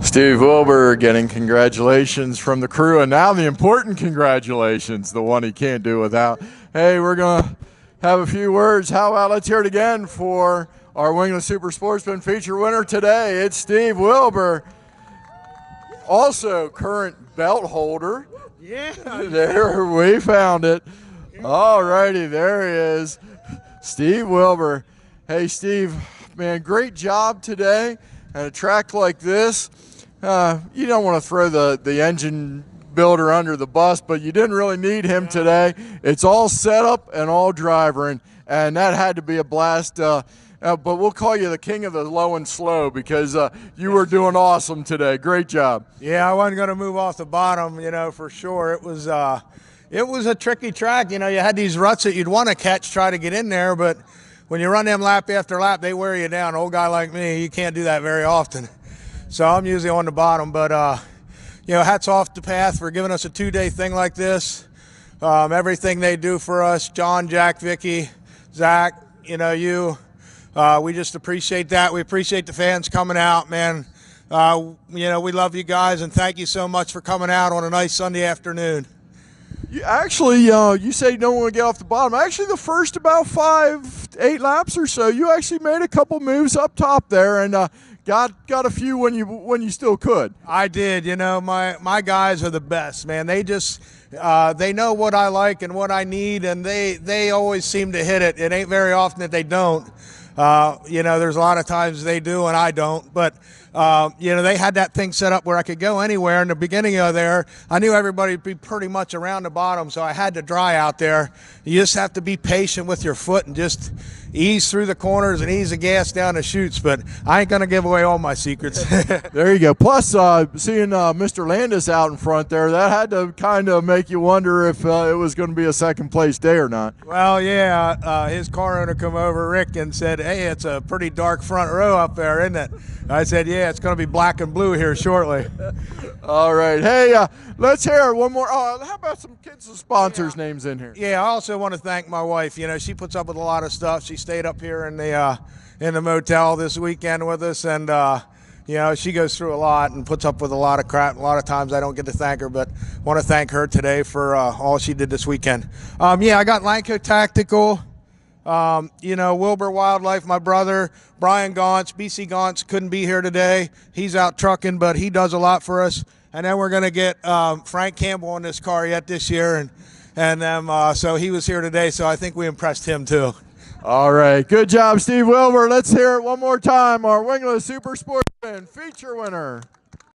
Steve Wilbur getting congratulations from the crew, and now the important congratulations, the one he can't do without. Hey, we're going to have a few words. How about let's hear it again for our Wingless Super Sportsman feature winner today. It's Steve Wilbur, also current belt holder. Yeah. There, we found it. All righty, there he is, Steve Wilbur. Hey, Steve, man, great job today. At a track like this, you don't want to throw the engine builder under the bus, but you didn't really need him today. It's all setup and all driver, and that had to be a blast. But we'll call you the king of the low and slow because you were doing awesome today. Great job. Yeah, I wasn't going to move off the bottom, for sure. It was a tricky track. You had these ruts that you'd want to catch, try to get in there, but when you run them lap after lap, they wear you down. An old guy like me, you can't do that very often. So I'm usually on the bottom, but hats off to Path for giving us a 2-day thing like this. Everything they do for us, John, Jack, Vicky, Zach, you. We just appreciate that. We appreciate the fans coming out, man. We love you guys, and thank you so much for coming out on a nice Sunday afternoon. You actually, you say you don't want to get off the bottom. Actually, the first about 5-8 laps or so, you actually made a couple moves up top there, and got a few when you still could. I did. My guys are the best, man. They just they know what I like and what I need, and they always seem to hit it. It ain't very often that they don't. There's a lot of times they do and I don't, but they had that thing set up where I could go anywhere. In the beginning of there, I knew everybody would be pretty much around the bottom, so I had to dry out there. You just have to be patient with your foot and just ease through the corners and ease the gas down the chutes, but I ain't going to give away all my secrets. There you go. Plus, seeing Mr. Landis out in front there, that had to kind of make you wonder if it was going to be a second-place day or not. Well, yeah, his car owner come over, Rick, and said, hey, it's a pretty dark front row up there, isn't it? I said, yeah, it's going to be black and blue here shortly. All right. Hey, let's hear one more. How about some kids and sponsors' names in here? Yeah, I also want to thank my wife. She puts up with a lot of stuff. She stayed up here in the motel this weekend with us, and she goes through a lot and puts up with a lot of crap. A lot of times I don't get to thank her, but want to thank her today for all she did this weekend. I got Lanco Tactical. Wilbur Wildlife, my brother, Brian Gauntz, BC Gauntz couldn't be here today. He's out trucking, but he does a lot for us. And then we're going to get Frank Campbell in this car yet this year, and so he was here today, so I think we impressed him too. All right, good job, Steve Wilbur. Let's hear it one more time. Our Wingless Super Sportsman feature winner.